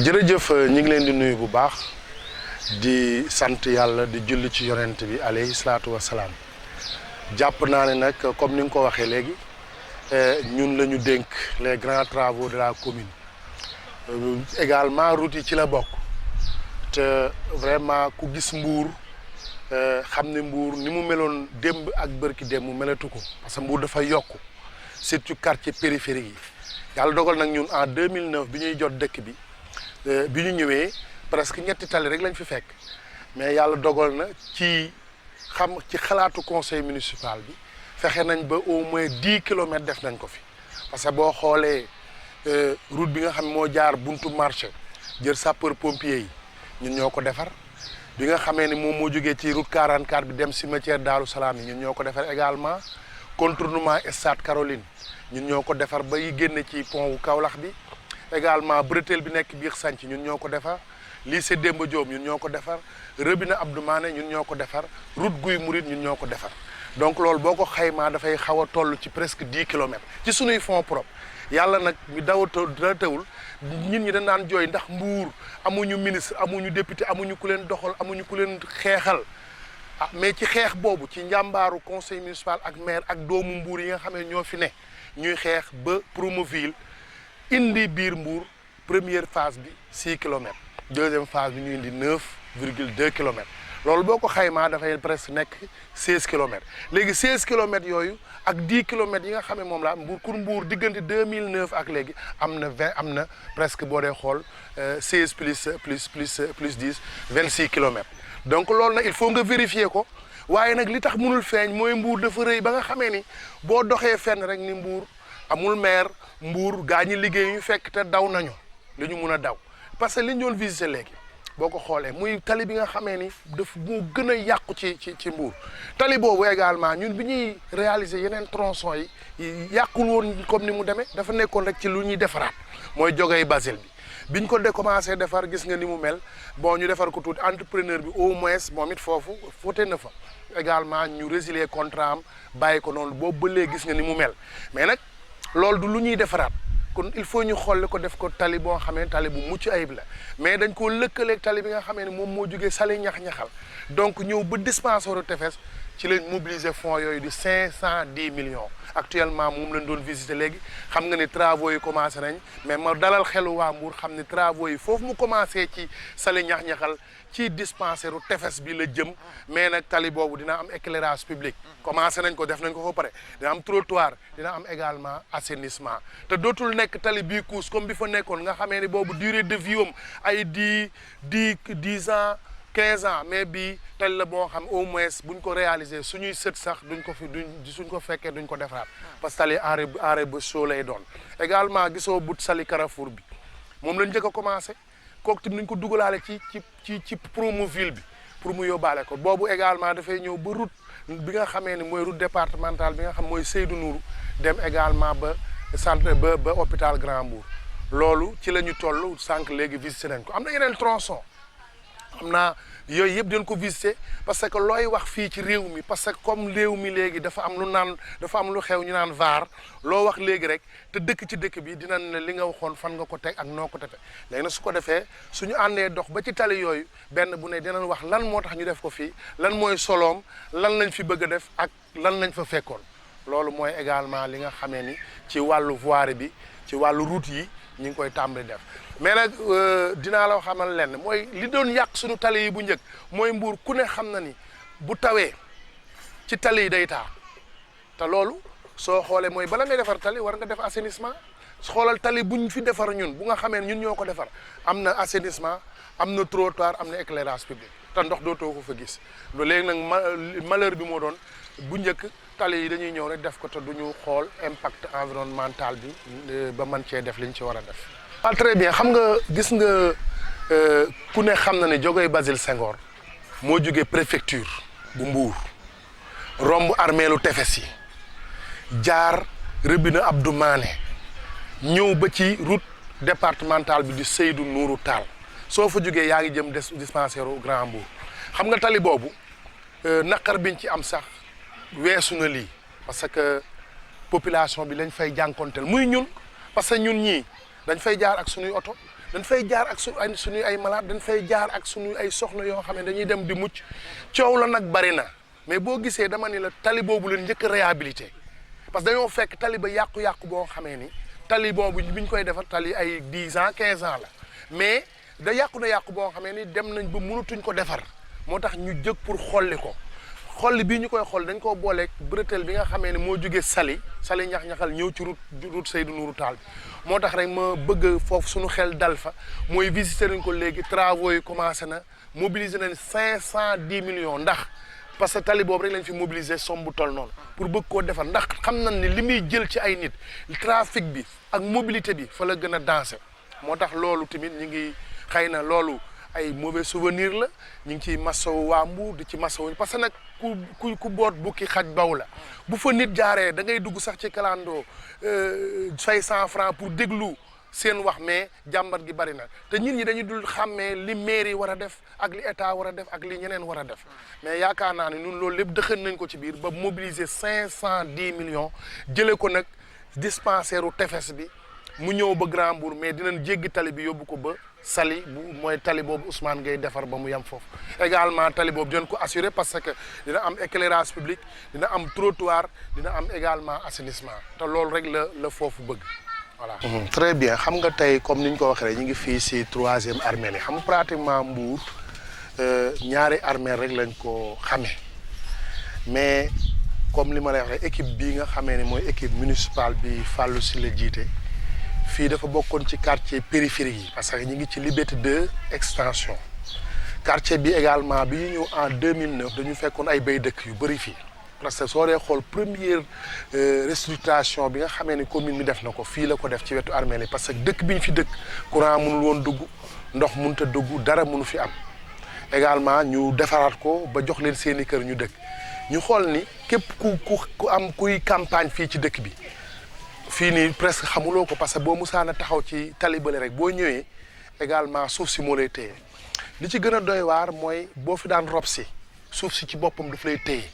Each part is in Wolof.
jërëjëf ñu ngi leen di nuyu bu baax di sant yàlla di julli ci yonent bi alayhi salaatu wasalaam jàpp naa ne nag comme ni nga ko waxee léegi ñun la ñu dénk les grands travaux de la commune également route yi ci la bokk te vraiment ku gis Mbour xam ne Mbour ni mu meloon démb ak bërki démb mu melatu ko parce que Mbour dafa yokk surtout quartier périphérique yi yàlla dogal nag ñun en 2009 bi ñuy jot dëkk bi bi ñu ñëwee presque ñetti tali rek lañ fi fekk mais yàlla dogal na ci xalaatu conseil municipal bi fexe nañ ba au moins 10 kilomètres def nañ ko fi parce que boo xoolee route bi nga xam moo jaar buntu marché jël sapeur pompier yi ñun ñoo ko defar bi nga xamee ni moom moo jógee ci route 44 bi dem cimetière Daaru Salaam yi ñun ñoo ko defar également contournement Stade Caroline ñun ñoo ko defar ba yi génne ci pont wu Kaolack bi également bretelle bi nekk biir Sanc ñun ñoo ko defar lycée Demba Diop ñun ñoo ko defar robinet Abdou Mané ñun ñoo ko defar route Guy Mouride ñun ñoo ko defar donc loolu boo ko xaymaa dafay xaw a toll ci presque 10 kilomètres ci sunuy fonds propres yàlla nag mi dara teewul nit ñi dañ naan jooy ndax Mbour amuñu ministre amuñu député amuñu ku leen doxal amuñu ku leen xeexal ah mais ci xeex boobu ci njàmbaaru conseil municipal ak maire ak doomu Mbour yi nga xam ne ñoo fi ne ñuy xeex ba Promoville indi biir Mbour première phase bi 6 kilomètres deuxième phase bi ñu indi 9,2 kilomètres loolu boo ko xaymaa dafay presque nekk 16 kilomètres léegi 16 kilomètres yooyu ak 10 kilomètres yi nga xam ne moom la Mbour pour Mbour diggante 2009 ak léegi am na presque boo dee xool 16 plus 10 26 kilomètres donc loolu nag il faut nga vérifier ko waaye nag li tax mënul feeñ mooy Mbour dafa rëy ba nga xamee ni boo doxee fenn rek ni Mbour amul maire Mbour gaa ñi liggéey ñu fekk te daw nañu li ñu mun a daw parce que li ñu doon visiter léegi boo ko xoolee muy tali bi nga xamee ni daf moo gën a yàqu ci Mbour tali boobu également ñun bi ñuy réaliser yeneen tronçon yi yàqul woon comme ni mu demee dafa nekkoon rek ci lu ñuy defaraat mooy jógee Basile bi biñ ko commencé defar gis nga ni mu mel bon ñu defar ko tuuti entrepreneur bi au moins moom it foofu foote na fa également ñu résilier contrat am bàyyi ko noonu boobu ba léegi gis nga ni mu mel mais nag loolu du lu ñuy defaraat kon il faut ñu xool ko def ko tali boo xamee tali bu mucc ayib la mais dañ koo lëkkaleeg tali bi nga xamee ne moom moo jógee Saly ñax-ñaxal donc ñëw ba dispensaire tefes ci lañ mobiliser fonds yooyu di 510 millions actuellement moom lañ doon visiter léegi xam nga ni travaux yi commencé nañ mais ma dalal xelu waa Mbour xam ni travaux yi foofu mu commencé ci Saly ñax-ñaxal ci dispensaire tefes bi la jëm mais nag tali boobu dina am éclairage public commencé nañ ko def nañ ko fa pare dina am trottoir dina am également assainissement te dootul nekk tali bii kuus comme bi fa nekkoon nga xamee ni boobu durée de vie am ay 10 ans 15 ans mais bii tali la boo xam au moins buñ ko réaliser suñuy sët sax suñ ko fekkee duñ ko defaraat parce que tali arrêt ba soo lay doon également gisoo but Saly Carrefour bi moom lañ njëkk a commencé kooku tamit nañ ko dugalaale ci Promoville bi pour mu yóbbaale ko boobu également dafay ñëw ba route bi nga xamee ni mooy route départementale bi nga xam mooy Seydou Nourou dem également ba centre ba hôpital Grand Mbour loolu ci la ñu toll sànq léegi visité nañ ko am na yeneen tronçon xam naa yooyu yëpp dañ ko visité parce que looy wax fii ci réew mi parce que comme réew mi léegi dafa am lu xew ñu naan vaar loo wax léegi rek te dëkk ci dëkk bi dinañ ne li nga waxoon fan nga ko teg ak noo ko tefe léegi nag su ko defee suñu àndee dox ba ci tali yooyu benn bu ne dinañ wax lan moo tax ñu def ko fii lan mooy soloom lan lañ fi bëgg a def ak lan lañ fa fekkoon loolu mooy également li nga xamee ni ci wàllu voirie bi ci wàllu route yi ñu ngi koy tàmbali def mais nag dinaa la xamal lenn mooy li doon yàq suñu tali yi bu njëkk mooy Mbour ku ne xam na ni bu tawee ci tali yi day taa te loolu soo xoolee mooy bala ngay defar tali war nga def assainissement xoolal tali buñ fi defar ñun bu nga xamee ñun ñoo ko defar am na assainissement am na trottoir am na éclairage public te ndox dootoo ko fa gis léegi nag malheur bi moo doon bu njëkk tali yi dañuy ñëw rek def ko te duñu xool impact environnemental bi ba mën cee def li ñu ci war a def. ah très bien xam nga gis nga ku ne xam na ne jógee Basile Senghor moo jógee préfecture bu Mbour romb armeelu tefes yi jaar robinet Abdou Mané ñëw ba ci route départementale bi di Seydou Nourou Tall soo fa jógee yaa ngi jëm dispensaire u Grand Mbour xam nga tali boobu naqar biñ ci am sax weesu na lii parce que population bi lañ fay jànkonteel muy ñun parce que ñun ñii dañ fay jaar ak suñuy oto dañ fay jaar ak suñuy ay malade dañ fay jaar ak suñuy ay soxna yoo xam ne dañuy dem di mucc coow la nag bari na mais boo gisee dama ni la tali boobu leen njëkk a réhabilité parce que dañoo fekk tali ba yàqu-yàqu boo xamee ni tali boobu bi ñu koy defar tali ay 10 ans 15 ans la mais da yàqu na yàqu boo xamee ni dem nañ ba mënatuñ ko defar moo tax ñu jëg pour xolli ko xolli bii ñu koy xool dañ koo booleeg bretelle bi nga xamee ne moo jógee Saly ñax-ñaxal ñëw ci route Seydou Nourou Tall bi moo tax rek ma bëgg foofu suñu xel dal fa mooy visiter nañ ko léegi travaux yi commencé na mobiliser nañ 510 millions ndax parce que tali boobu rek lañ fi mobiliser somme bu toll noonu pour bëgg koo defar ndax xam nañ ni li muy jël ci ay nit trafic bi ak mobilité bi fa la gën a danser moo tax loolu tamit ñu ngi xëy na loolu ay mauvais souvenir la ñu ngi ciy masawu waa Mbour di ci masawu parce que nag ku boot bukki xaj baw la bu fa nit jaaree da ngay dugg sax ci kalandoo fay 100 francs pour déglu seen wax mais jàmbat gi bari na te nit ñi dañu dul xàmmee li mairie war a def ak li état war a def ak li ñeneen war a def mais yaakaar naa ne ñun loolu lépp dëxën nañ ko ci biir ba mobiliser 510 millions jëlee ko nag dispensaire u tefes bi mu ñëw ba Grand Mbour mais dinañ jéggi tali bi yóbbu ko ba Saly bu mooy tali boobu Ousmane ngay defar ba mu yem foofu également tali boobu dinañ ko assurer parce que dina am éclairage public dina am trottoir dina am également assainissement te loolu rek la foofu bëgg voilà. Très bien xam nga tey comme ni ñu ko waxee ñu ngi fii si 3e armée yi xam nga pratiquement Mbour ñaari armée rek lañ ko xamee mais comme li ma lay waxee équipe bii nga xamee ne mooy équipe municipale bi Fallou Sylla jiite. fii dafa bokkoon ci quartier périphérique yi parce que ñu ngi ci Liberté 2 extension quartier bi également bi ñu ñëw en 2009 dañu fekkoon ay bay dëkk yu bëri fii parce que soo dee xool première restructuration bi nga xamee ni commune bi def na ko fii la ko def ci wetu armée yi parce que dëkk bi ñu fi dëkk courant mënul woon dugg ndox mënut a dugg dara mënu fi am également ñu defaraat ko ba jox leen seeni kër ñu dëkk ñu xool ni képp ku am kuy campagne fii ci dëkk bi fii nii presque xamuloo ko parce que boo musaana taxaw ci talibale rek boo ñëwee également suuf si moo lay téye li ci gën a doy waar mooy boo fi daan rob si suuf si ci boppam daf lay téye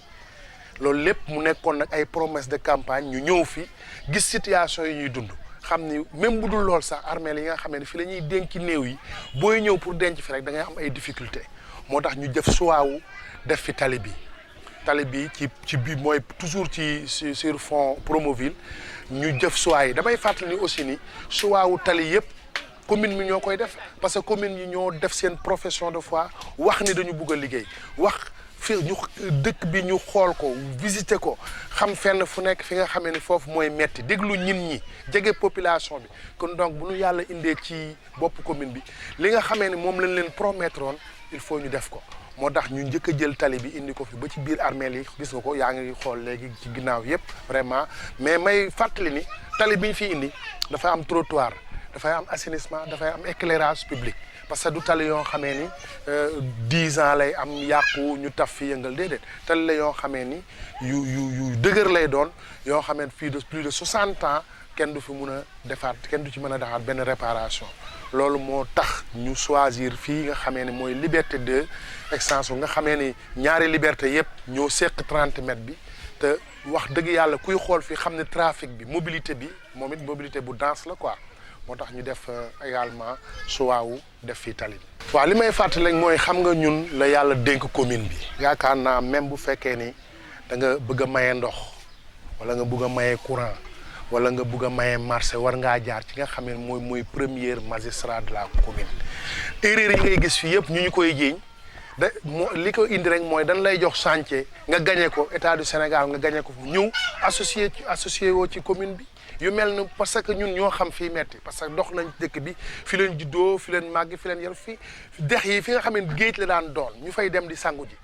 loolu lépp mu nekkoon nag ay promesse de campagne ñu ñëw fi gis situation yi ñuy dund xam ni même bu dul lool sax armée yi nga xamee ne fi la ñuy denc néew yi booy ñëw pour denc fi rek da ngay am ay difficulté moo tax ñu jëf suwaawu def fi tali bi ci bi mooy toujours sur fond Promoville ñu jëf choix yi damay fàttali ni aussi ni choix wu tali yëpp commune mi ñoo koy def parce que commune yi ñoo def seen profession de foi wax ni dañu bugg a liggéey wax fi ñu dëkk bi ñu xool ko visiter ko xam fenn fu nekk fi nga xamee ni foofu mooy metti déglu ñi jege population bi kon donc bu ñu yàlla indee ci bopp commune bi li nga xamee ni moom lañ leen promettre woon il faut ñu def ko moo tax ñu njëkk a jël tali bi indi ko fi ba ci biir armée yi gis nga ko yaa ngi xool léegi ci ginnaaw yëpp vraiment mais may fàttali ni tali bi ñu fi indi dafay am trottoir dafay am assainissement dafay am éclairage public parce que du tali yoo xamee ni 10 ans lay am yàqu ñu taf fi yëngal déedéet tali la yoo xamee ni yu dëgër lay doon yoo xamee fii de plus de 60 ans kenn du fi mun a defaat kenn du ci mën a defaat benn réparation loolu moo tax ñu choisir fii nga xamee ni mooy Liberté 2 extension nga xamee ni ñaari liberté yëpp ñoo seq 30 mètres bi te wax dëgg yàlla kuy xool fii xam ne trafic bi mobilité bi moom it mobilité bu dense la quoi moo tax ñu def également suwaawu def fii tali bi. waaw li may fàttali rek mooy xam nga ñun la yàlla dénk commune bi yaakaar naa même bu fekkee ni da nga bëgg a maye ndox wala nga bëgg a maye courant wala nga bëgg a maye marché war ngaa jaar ci nga xam ne mooy premier magistrat de la commune erreur yi ngay gis fii yëpp ñu koy jiiñ li ko indi rek mooy dañ lay jox chantier nga gagné ko état du Sénégal nga gagné ko fu ñëw associé woo ci commune bi yu mel na parce que ñun ñoo xam fii metti parce que dox nañ dëkk bi fi leen juddoo fi leen màgg fi leen yar fi dex yi fi nga xam ne géej la daan doon ñu fay dem di sangu ji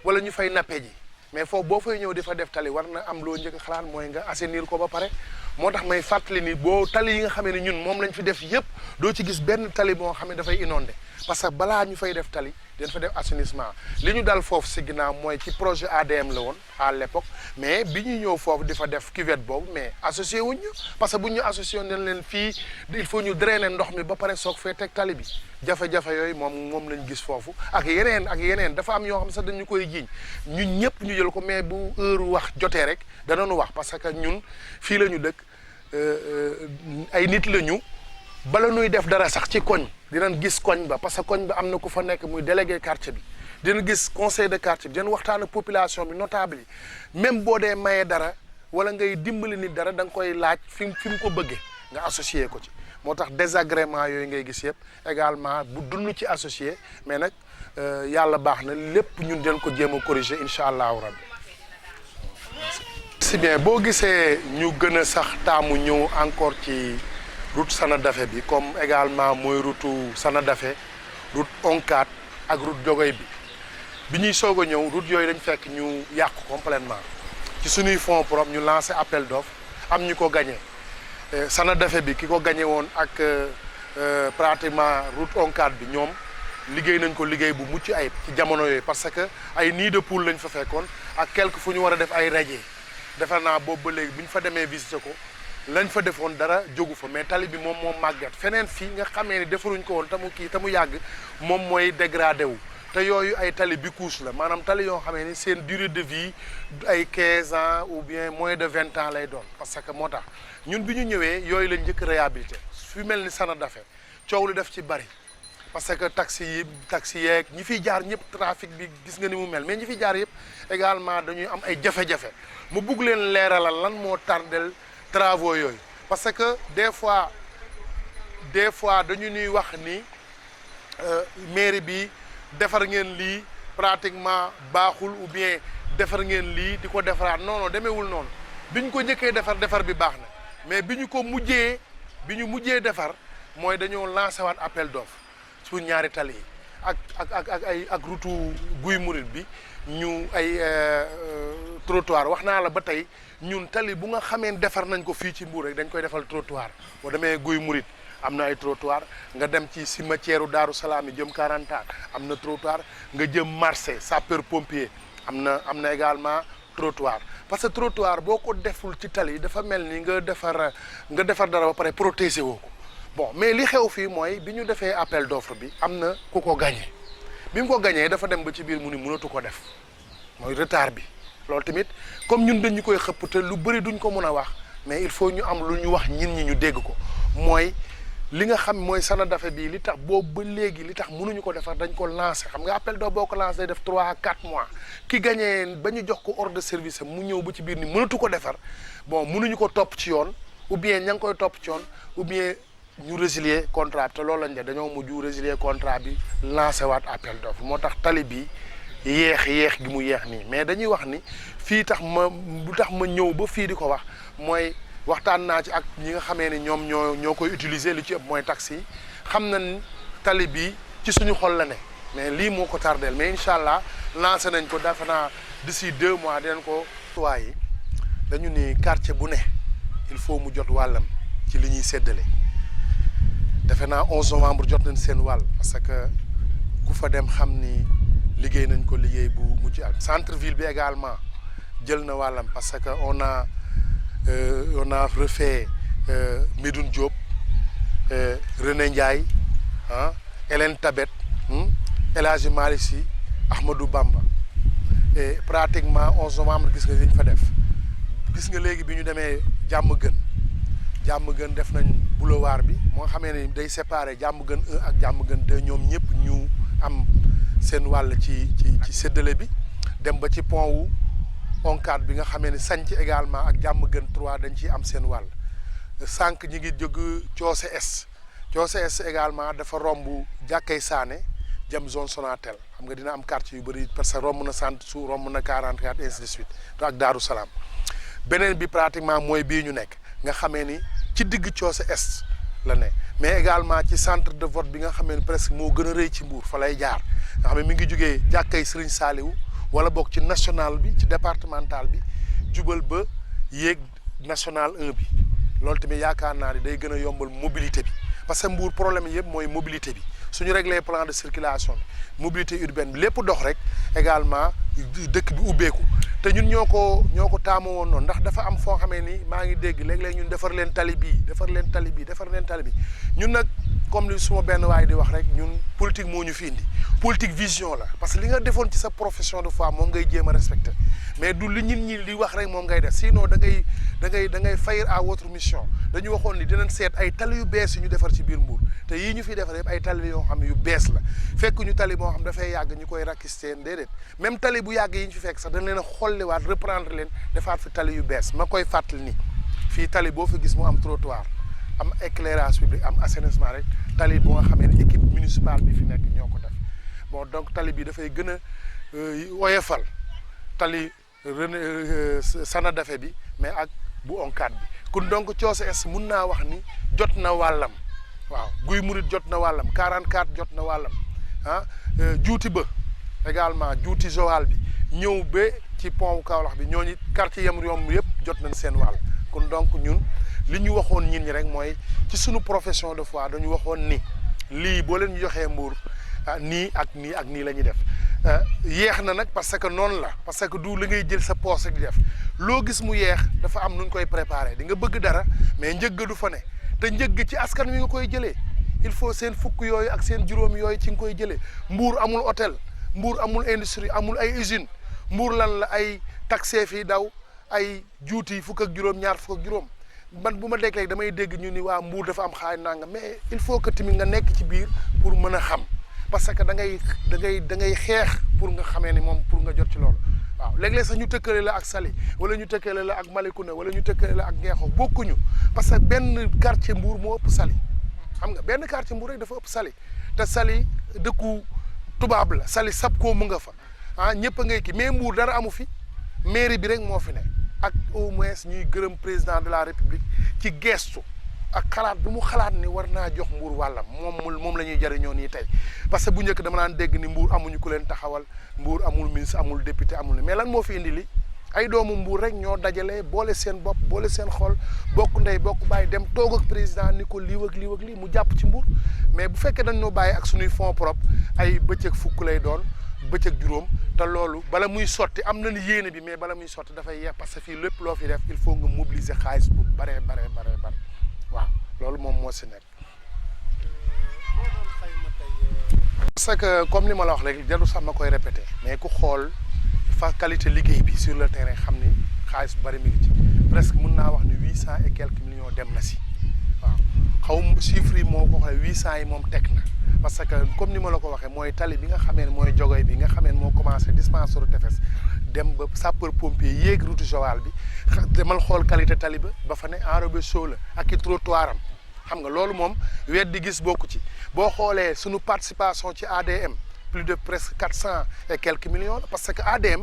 wala ñu fay nappe ji mais foofu boo fay ñëw di fa def tali war na am loo njëkk xalaat mooy nga assainir ko ba pare moo tax may fàttali ni boo tali yi nga xamee ne ñun moom lañ fi def yëpp doo ci gis benn tali boo xam ne dafay inondé parce que balaa ñu fay def tali dañ fa def assainissement li ñu dal foofu si ginnaaw mooy ci projet ADM la woon à l'époque mais bi ñuy ñëw foofu di fa def cuvette boobu mais associé wuñ ñu parce que bu ñu associé woon leen fii il faut ñu drainer ndox mi ba pare soog fee teg tali bi jafe-jafe yooyu moom lañ gis foofu ak yeneen dafa am yoo xam sax dañu koy jiiñ ñun ñëpp ñu jël ko mais bu heure wax jotee rek danañu wax parce que ñun fii la ñu dëkk ay nit la ñu bala nuy def dara sax ci koñ dinañ gis koñ ba parce que koñ ba am na ku fa nekk muy délégué quartier bi dina gis conseil de quartier bi dinañ waxtaan ak population bi notable yi même boo dee mayee dara wala ngay dimbali nit dara da nga koy laaj fi mu ko bëggee nga associé ko ci moo tax désagrément yooyu ngay gis yëpp également bu dund ci associé mais nag yàlla baax na lépp ñun den ko jéem a corriger incha allahu rabbi si bien boo gisee ñu gën a sax taamu ñëw encore ci route Sanadafé bi comme également mooy route Sanadafé route Oncat ak route Diogoy bi ñuy soog a ñëw route yooyu dañ fekk ñu yàqu complètement ci suñuy fonds propres ñu lancé appel d'offre am ñu ko gagné Sanadafé bi ki ko gagné woon ak pratiquement route Oncat bi ñoom liggéey nañ ko liggéey bu mucc ayib ci jamono yooyu parce que ay nid de poule lañ fa fekkoon ak quelque fu ñu war a def ay radier defe naa boobu ba léegi bi ñu fa demee visiter ko lañ fa defoon dara jógu fa mais tali bi moom moo màggat feneen fii nga xamee ni defaruñ ko woon te mu yàgg moom mooy dégradé wu te yooyu ay tali bi couche la maanaam tali yoo xamee ni seen durée de vie ay 15 ans ou bien moins de 20 ans lay doon parce que moo tax ñun bi ñu ñëwee yooyu lañ njëkk réhabilité fi mel ni Sanadafé coow li def ci bari parce que taxi yeeg ñi fiy jaar ñëpp trafic bi gis nga ni mu mel mais ñi fiy jaar yëpp également dañuy am ay jafe-jafe mu bugg leen leeralal lan moo tardel travaux yooyu parce que des fois dañu ñuy wax ni mairie bi defar ngeen lii pratiquement baaxul ou bien defar ngeen lii di ko defaraat non demeewul noonu bi ñu ko njëkkee defar bi baax na mais bi ñu mujjee defar mooy dañoo lancé waat appel d'offre pour ñaari tali yi ak route Guy Mouride bi ñu ay trottoir wax naa la ba tey ñun tali bu nga xamee defar nañ ko fii ci Mbour rek dañ koy defal trottoir boo demee Guy Mouride am na ay trottoir nga dem ci cimetière u Daaru Salaam yi jëm 40 ans am na trottoir nga jëm marché sapeur pompier am na également trottoir parce que trottoir boo ko deful ci tali dafa mel ni nga defar dara ba pare protéger woo ko bon mais li xew fii mooy bi ñu defee appel d'offre bi am na ku ko gagné bi mu ko gagné dafa dem ba ci biir mu ni mënatu ko def mooy retard bi loolu tamit comme ñun dañu koy xëpp te lu bëri duñ ko mën a wax mais il faut ñu am lu ñu wax ñin ñi ñu dégg ko mooy li nga xam mooy Sanadafé bii li tax boobu ba léegi li tax mënuñu ko defar dañ ko lancé xam nga appel d'offre boo ko lancé day def 3 à 4 mois ki gagné ba ñu jox ko ordre de service am mu ñëw ba ci biir ni mënatu ko defar bon mënuñu ko topp ci yoon ou bien ña ngi koy topp ci yoon ou bien ñu résilier contrat bi te loolu lañ def dañoo mujj résilier contrat bi lancé waat appel d'offre moo tax tali bi yéex gi mu yéex nii mais dañuy wax ni fii lu tax ma ñëw ba fii di ko wax mooy waxtaan naa ci ak ñi nga xamee ni ñoom ñoo koy utiliser li ci ëpp mooy taxi yi xam nañ tali bi ci suñu xol la ne mais lii moo ko tardeel mais incha allah lancé nañ ko dafa naa d'ici 2 mois dinañ ko tuwaay yi dañu ni quartier bu ne il faut mu jot wàllam ci li ñuy séddale defe naa 11 novembre jot nañ seen wàll parce que ku fa dem xam ni liggéey nañ ko liggéey bu mucc ak centre ville bi également jël na wàllam parce que on a refait Medoune Diop René Ndiaye Hélène Tabet El Hadji Malick Sy Ahmadou Bamba et pratiquement 11 novembre gis nga li ñu fa def gis nga léegi bi ñu demee Diamaguène def nañ boulevard bi moo xamee ne day séparer Diamaguène 1 ak Diamaguène 2 ñoom ñëpp ñu am seen wàll ci séddale bi dem ba ci pont wu Oncat bi nga xamee ne sanc également ak Diamaguène 3 dañ ciy am seen wàll sànq ñi ngi jóg Coose S également dafa romb jàkkay Sané jëm zone Sonatel xam nga dina am quartier yu bëri parce que romb na sant su romb na 44 ainsi de suite ak Daaru Salaam beneen bi pratiquement mooy bii ñu nekk nga xamee ni ci digg Coose Est la ne mais également ci centre de vote bi nga xamee ni presque moo gën a rëy ci Mbour fa lay jaar nga xam ne mi ngi jógee jàkkay Serigne Saliou wala bokk ci national bi ci départemental bi jubal ba yéeg national 1 bi loolu tamit yaakaar naa ni day gën a yombal mobilité bi parce que Mbour problème yëpp mooy mobilité bi suñu régler plan de circulation bi mobilité urbaine bi lépp dox rek également dëkk bi ubbeeku te ñun ñoo ko taamu woon noonu ndax dafa am foo xamee ni maa ngi dégg léeg-léeg ñun defar leen tali bii defar leen tali bii defar leen tali bi ñun nag comme li suma benn waay di wax rek ñun politique moo ñu fi indi politique vision la parce que li nga defoon ci sa profession de foi moom ngay jéem a respecté mais du li nit ñi di wax rek moom ngay def sinon da ngay faillir à votre mission dañu waxoon ni dinañ seet ay tali yu bees yu ñu defar ci biir Mbour te yii ñu fi defar yëpp ay tali yoo xam ne yu bees la fekk ñu tali boo xam dafay yàgg ñu koy rakisteen déedéet même tali bu yàgg yi ñu fi fekk sax dañ leen a xolliwaat reprendre leen defaat fi tali yu bees ma koy fàttali ni fii tali boo fi gis mu am trottoir am éclairage public am assainissement rek tali boo nga xamee ne équipe municipale bi fi nekk ñoo ko def bon donc tali bi dafay gën a woyefal tali Sanadafe bi mais ak bu ONCAD bi kon donc Coose Est mun naa wax ni jot na wàllam waaw Guy Murit jot na wàllam 44 jot na wàllam juuti ba également juuti Joal bi ñëw ba ci pont Kaolack bi ñooñu quartier yam yomb yëpp jot nañ seen wàll kon donc ñun li ñu waxoon ñin ñi rek mooy ci suñu profession de foi dañu waxoon ni lii boo leen ñu joxee Mbour nii ak nii ak nii la ñuy def yeex na nag parce que noonu la parce que du li ngay jël sa poos rek di def loo gis mu yeex dafa am nu ñu koy préparer di nga bëgg dara mais njëgg du fa ne te njëgg ci askan wi nga koy jëlee il faut seen fukk yooyu ak seen juróom yooyu ci nga koy jëlee Mbour amul hôtel Mbour amul industrie amul ay usine Mbour lan la ay taxi fii daw ay juuti fukk ak juróom ñaar fukk ak juróom man bu ma dégg léegi damay dégg ñu ni waa Mbour dafa am xaay nanga mais il faut que tamit nga nekk ci biir pour mën a xam parce que da ngay xeex pour nga xamee ni moom pour nga jot ci loolu waaw léeg-léeg sax ñu tëkkale la ak Saly wala ñu tëkkale la ak Malicounda wala ñu tëkkale la ak Ngeexo bokkuñu parce que benn quartier Mbour moo ëpp Saly xam nga benn quartier Mbour rek dafa ëpp Saly te Saly dëkku tubaab la Saly sab koo mu nga fa ñëpp a ngay kii mais Mbour dara amu fi mairie bi rek moo fi ne ak au moins ñuy gërëm président de la République ci gestu ak xalaat bi mu xalaat ni war naa jox Mbour wàllam moom la ñuy jariñoo nii tey parce que bu njëkk dama naan dégg ni Mbour amuñu ku leen taxawal Mbour amul ministre amul député amul mais lan moo fi indi li ay doomu Mbour rek ñoo dajale boole seen bopp boole seen xol bokk ndey bokk bàyyi dem toog ak président ni ko lii ak lii mu jàpp ci Mbour mais bu fekkee dañ ñoo bàyyi ak suñuy fonds propre ay bëccëg fukk lay doon bëccëg juróom te loolu bala muy sotti am na ni yéene bi mais bala muy sotti dafay yeex parce que fii lépp loo fi def il faut nga mobiliser xaalis bu bare waaw loolu moom moo si nekk. parce que comme li ma la wax léegi jarul sax ma koy répété mais ku xool fa qualité liggéey bi sur le terrain xam ni xaalis bu bari mi ngi ci presque mun naa wax ni 800 et quelques millions dem na si waaw xaw chiffre yi moo ko waxee 800 yi moom teg na parce que comme ni ma la ko waxee mooy tali bi nga xamee ne mooy jogoy bi nga xamee ne moo commencé dispensaire tefes dem ba sapeur pompier yéeg route Joal bi demal xool qualité tali ba fa ne enrobé chaud la ak i trottoir am xam nga loolu moom weet di gis bokku ci boo xoolee suñu participation ci ADM plus de presque 400 et quelques millions la parce que ADM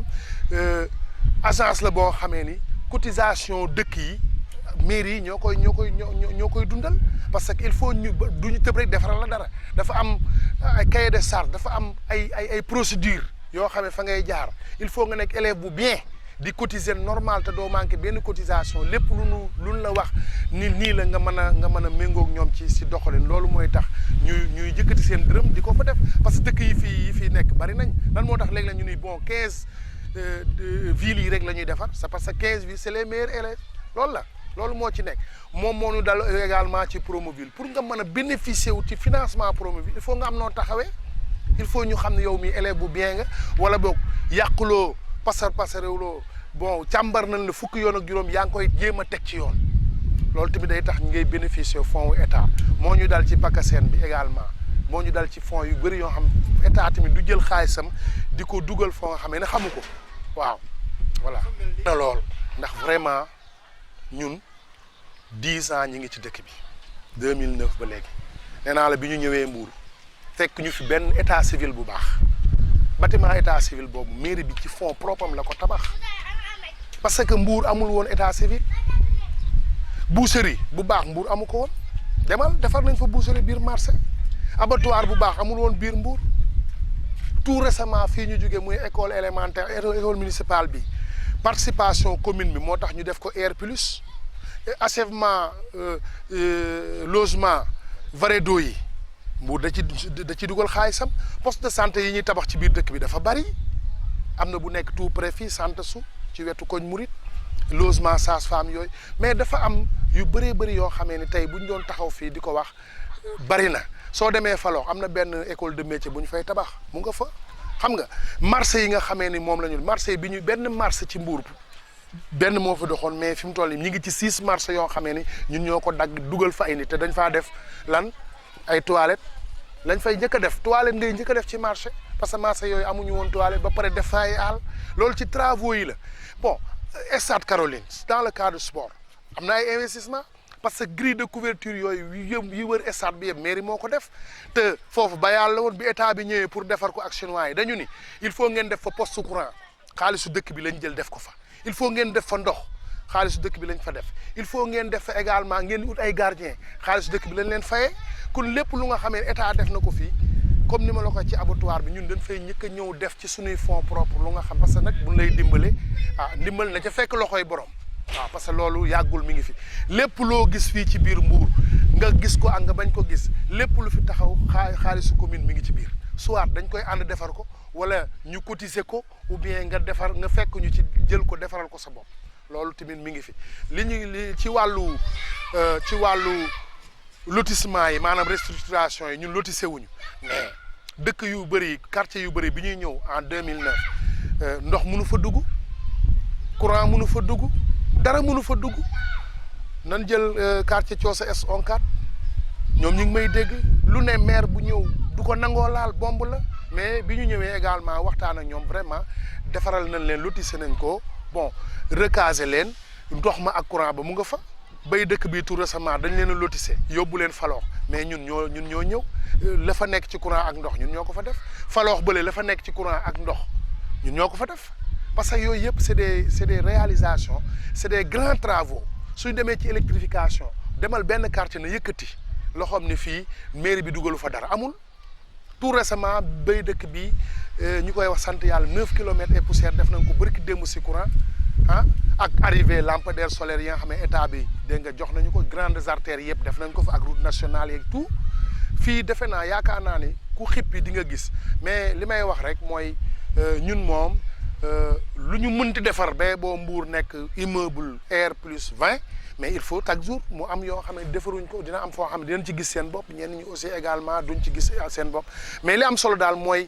agence la boo xamee ni cotisation dëkk yi mairie yi ñoo koy dundal parce que il faut ñu duñu tëb rek defaral la dara dafa am ay cahier de charge dafa am ay procédure yoo xam ne fa ngay jaar il faut nga nekk élève bu bien di cotiser normal te doo manqué benn cotisation lépp lu la wax nii la nga mën a méngoog ñoom ci doxalin loolu mooy tax ñuy jëkkati seen dërëm di ko fa def parce que dëkk yi fii nekk bari nañ lan moo tax léegi la ñu ni bon 15 villes yi rek la ñuy defar c'est parce que 15 villes c'est les meilleurs élèves loolu moo ci nekk moom moo ñu dal également ci Promoville pour nga mën a bénéficier wu ci financement Promoville il faut nga am noo taxawee il faut ñu xam ne yow mi élève bu bien nga wala boog yàquloo passerewuloo bon càmbar nañ la fukki yoon ak juróom yaa ngi koy jéem a teg ci yoon loolu tamit day tax ngay bénéficier fonds wu état moo ñu dal ci PACASEN bi également moo ñu dal ci fonds yu bëri yoo xam état tamit du jël xaalisam di ko dugal foo nga xamee ne xamu ko waaw voilà na lool ndax vraiment ñun 10 ans ñi ngi ci dëkk bi 2009 ba léegi nee naa la bi ñu ñëwee Mbour fekk ñu fi benn état civil bu baax bâtiment état civil boobu mairie bi ci fonds propre am la ko tabax parce que Mbour amul woon état civil boucherie bu baax Mbour amu ko woon demal defar nañ fa boucherie biir marché abattoir bu baax amul woon biir Mbour tout récemment fii ñu jógee muy école élémentaire école municipale bi participation commune bi moo tax ñu def ko R plus achèvement logement Varedo yi Mbour da ci dugal xaalisam poste de santé yi ñuy tabax ci biir dëkk bi dafa bari am na bu nekk tout près fii sant su ci wetu koñ Murit logement sage-femme yooyu mais dafa am yu bëree bëri yoo xamee ni tey bu ñu doon taxaw fii di ko wax bari na soo demee Falokh am na benn école de métier bu ñu fay tabax mu nga fa xam nga marché yi nga xamee ni moom la ñu marché bi ñu benn marché ci Mbour benn moo fa doxoon mais fi mu toll nii ñu ngi ci 6 marché yoo xamee ni ñun ñoo ko dagg dugal fa ay nit te dañ faa def lan ay toilettes lañ fay njëkk a def toilette ngay njëkk a def ci marché parce que marché yooyu amuñu woon toilette ba pare def fa ay àll loolu ci travaux yi la bon Stade Caroline dans le cadre du sport am na ay investissement parce que grille de couverture yooyu yi wër stade bi yëpp mairie moo ko def te foofu ba yàlla woon bi état bi ñëwee pour defar ko ak chinois yi dañu ni il faut ngeen def fa poste courant xaalisu dëkk bi lañ jël def ko fa il faut ngeen def fa ndox xaalisu dëkk bi lañ fa def il faut ngeen def fa également ngeen ut ay gardien xaalisu dëkk bi lañ leen fayee kon lépp lu nga xamee état def na ko fii comme ni ma la ko ci abattoir bi ñun dañ fay ñëkk a ñëw def ci suñuy fonds propre lu nga xam parce que nag buñ lay dimbale ndimbal na ca fekk loxoy borom waaw parce que loolu yàggul mi ngi fi lépp loo gis fii ci biir Mbour nga gis ko ak nga bañ ko gis lépp lu fi taxaw xaalisu commune mi ngi ci biir soit dañ koy ànd defar ko wala ñu cotiser ko ou bien nga defar nga fekk ñu ci jël ko defaral ko sa bopp loolu tamit mi ngi fi li ci wàllu lotissement yi maanaam restructuration yi ñun lotissé wuñu mais dëkk yu bëri quartier yu bëri bi ñuy ñëw en 2009 ndox mënu fa dugg courant mënu fa dugg dara mënu fa dugg nan jël quartier Thiossa Est Oncat ñoom ñu ngi may dégg lu ne maire bu ñëw du ko nangoo laal bomb la mais bi ñu ñëwee également waxtaan ak ñoom vraiment defaral nañ leen lotissé nañ ko bon recaser leen ndox ma ak courant ba mu nga fa bay dëkk bi tout récemment dañ leen a lotissé yóbbu leen Falokh mais ñun ñoo ñëw la fa nekk ci courant ak ndox ñun ñoo ko fa def Falokh bële la fa nekk ci courant ak ndox ñun ñoo ko fa def parce que yooyu yëpp c'est des réalisations c'est des grands travaux suñ demee ci électrification demal benn quartier na yëkkati loxoom ni fii mairie bi dugalu fa dara amul tout récemment bay dëkk bi ñu koy wax sant yàlla 9 kilomètres et poussière def nañ ko bërki démb si courant ak arrivé lampadaire solaire yi nga xam ne état bi dégg nga jox nañu ko grandes artères yëpp def nañ ko fa ak route nationale yeeg tout fii defe naa yaakaar naa ni ku xippi di nga gis mais li may wax rek mooy ñun moom lu ñu mënti defar ba boo Mbour nekk immeuble R+20 mais il faut chaque jour mu am yoo xam ne defaruñ ko dina am foo xam ne dinañ ci gis seen bopp ñenn ñi aussi également duñ ci gis seen bopp mais li am solo daal mooy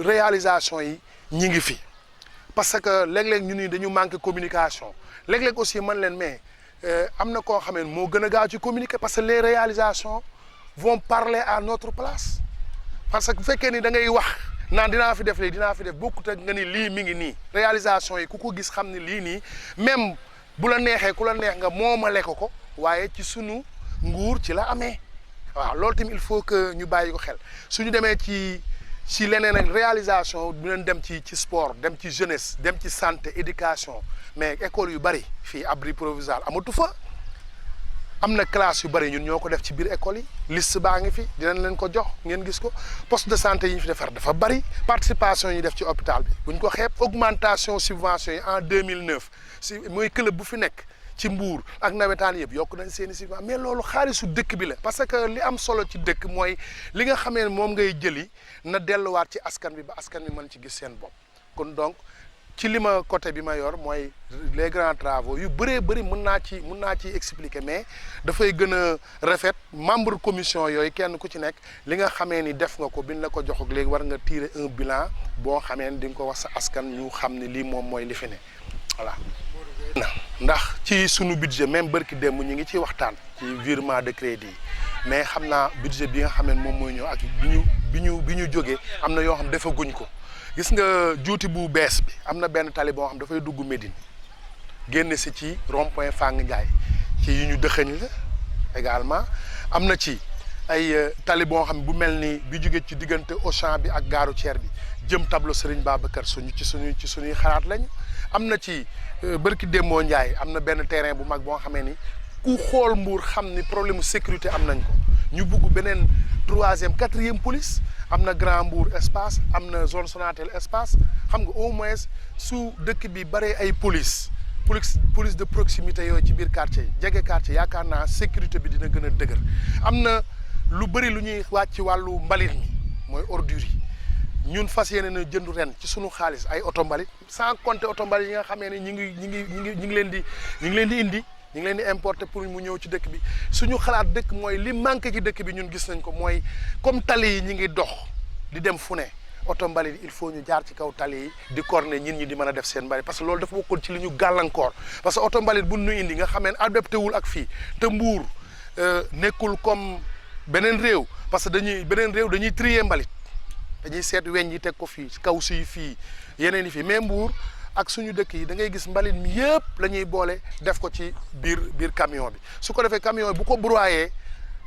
réalisation yi ñi ngi fi parce que léeg-léeg ñu ni dañu manqué communication léeg-léeg aussi man leen mais am na koo xam ne moo gën a gaaw ci communiquer parce que les réalisations vont parler à notre place parce que bu fekkee ni da ngay wax naan dinaa fi def léegi dinaa fi def bokkut ak nga ni lii mi ngi nii réalisation yi ku ko gis xam ne lii nii même bu la neexee ku la neex nga moomale ko waaye ci sunu nguur ci la amee waaw loolu tamit il faut que ñu bàyyi ko xel suñu demee ci leneen ak réalisation bu leen dem ci sport dem ci jeunesse dem ci santé éducation mais école yu bari fii abri provisoire amatu fa am na classe yu bari ñun ñoo ko def ci biir école yi liste baa ngi fi dinañ leen ko jox ngeen gis ko poste de santé yi ñu fi defar dafa bari participation yi def ci hôpital bi buñ ko xeeb augmentation subvention yi en 2009 si mooy club bu fi nekk ci Mbour ak nawetaan yëpp yokk nañ seeni subvention mais loolu xaalisu dëkk bi la parce que li am solo ci dëkk mooy li nga xamee ne moom ngay jëli na delluwaat ci askan bi ba askan bi mën ci gis seen bopp kon donc ci li ma côté bi ma yor mooy les grands travaux yu bëree bëri mën naa ci expliquer mais dafay gën a rafet membre commission yooyu kenn ku ci nekk li nga xamee ni def nga ko biñ la ko jox ak léegi war nga tirer un bilan boo xamee ni di nga ko wax sa askan ñu xam ne lii moom mooy li fi ne voilà. ndax ci sunu budget même bërki démb ñu ngi ciy waxtaan ci virement de crédit mais xam naa budget bi nga xam ne moom mooy ñëw ak bi ñu jógee am na yoo xam defaguñ ko. gis nga juuti bu bees bi am na benn tali boo xam dafay dugg Médine génn si ci rond-point Fang Ndiaye ci yi ñu dëxëñ la également am na ci ay tali boo xam bu mel ni bi jóge ci diggante Auchan bi ak gaaru Thier bi jëm tableau Serigne Babacar ci suñuy xalaat lañu am na ci bërki Dembo Ndiaye am na benn terrain bu mag boo xamee ni ku xool Mbour xam ni problème sécurité am nañ ko ñu bugg beneen 3e 4e police am na Grand Mbour espace am na zone Sonatel espace xam nga au moins su dëkk bi baree ay police police de proximité yooyu ci biir quartier yi jege quartier yaakaar naa sécurité bi dina gën a dëgër. am na lu bëri lu ñuy wàcc ci wàllu mbalit mi mooy ordures yi ñun fas yéene na jëndu ren ci sunu xaalis ay oto mbalit sans compter oto mbalit yi nga xamee ne ñu ngi leen di indi. ñu ngi leen di importer pour mu ñëw ci dëkk bi suñu xalaat dëkk mooy li manqué ci dëkk bi ñun gis nañ ko mooy comme tali yi ñu ngi dox di dem fu ne oto mbalit il faut ñu jaar ci kaw tali yi di corner ñin ñi di mën a def seen mbalit parce que loolu dafa bokkoon ci li ñu gàllankoor parce que oto mbalit bu ñu indi nga xamee ne adapté wul ak fii te Mbour nekkul comme beneen réew parce que dañuy trier mbalit dañuy seet weñ yi teg ko fii kaw suy fii yeneen yi fii mais Mbour ak suñu dëkk yi da ngay gis mbalit mi yëpp la ñuy boole def ko ci biir camion bi su ko defee camion bu ko broyé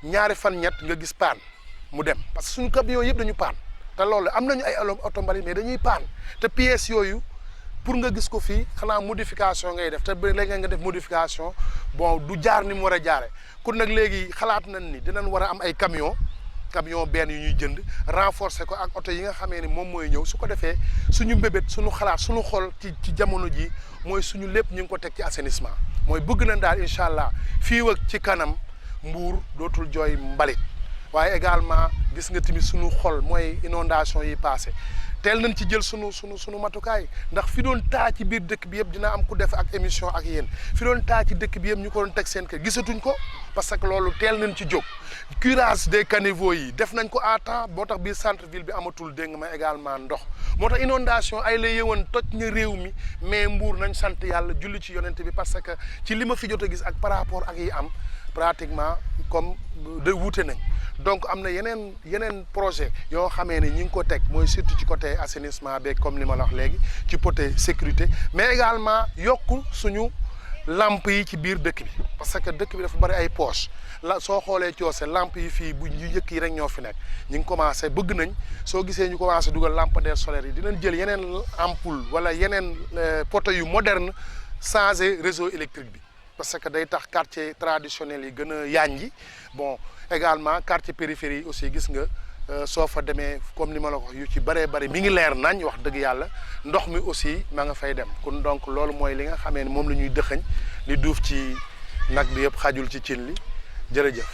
ñaari fan ñett nga gis paan mu dem parce que suñu camion yëpp dañu paan te loolu am nañu ay oto mbalit mais dañuy paan te pièces yooyu pour nga gis ko fii xanaa modification ngay def te léegi nga def modification bon du jaar ni mu war a jaare kon nag léegi xalaat nañ ni dinañ war a am ay camion benn yu ñuy jënd renforcer ko ak oto yi nga xamee ni moom mooy ñëw su ko defee suñu mbébét suñu xalaat suñu xol ci jamono ji mooy suñu lépp ñu ngi ko teg ci assainissement mooy bëgg nañ daal incha allah fii ak ci kanam Mbour dootul jooy mbalit waaye également gis nga tamit suñu xol mooy inondation yi passé teel nañ ci jël sunu matukaay ndax fi doon taa ci biir dëkk bi yëpp dina am ku def ak émission ak yéen fi doon taa ci dëkk bi yëpp ñu ko doon teg seen kër gisatuñ ko parce que loolu teel nañ ci jóg curage des caniveaux yi def nañ ko à temps boo tax biir centre ville bi amatul dégg nga ma également ndox moo tax inondation ay la yëwan toj na réew mi mais Mbour nañ sant yàlla julli ci yonent bi parce que ci li ma fi jot a gis ak par rapport ak yi am pratiquement comme de wuute nañ donc am na yeneen projet yoo xamee ne ñi ngi ko teg mooy surtout ci côté assainissement beeg comme li ma la wax léegi ci côté sécurité mais également yokku suñu lamp yi ci biir dëkk bi parce que dëkk bi dafa bari ay poche la soo xoolee coose lamp yi fii bu ñu yëkk yi rek ñoo fi nekk ñu ngi commencé bëgg nañ soo gisee ñu commencé dugal lampadaire solaire yi dinañ jël yeneen ampoule wala yeneen poteau yu moderne changer réseau électrique bi parce que day tax quartier traditionnel yi gën a yaaññi bon également quartier périphérie yi aussi gis nga soo fa demee comme ni ma la ko wax yu ci bëree bëri mi ngi leer nañ wax dëgg yàlla ndox mi aussi ma nga fay dem kon donc loolu mooy li nga xamee ne moom la ñuy dëxëñ li duuf ci nag bi yëpp xajul ci cin li jërëjëf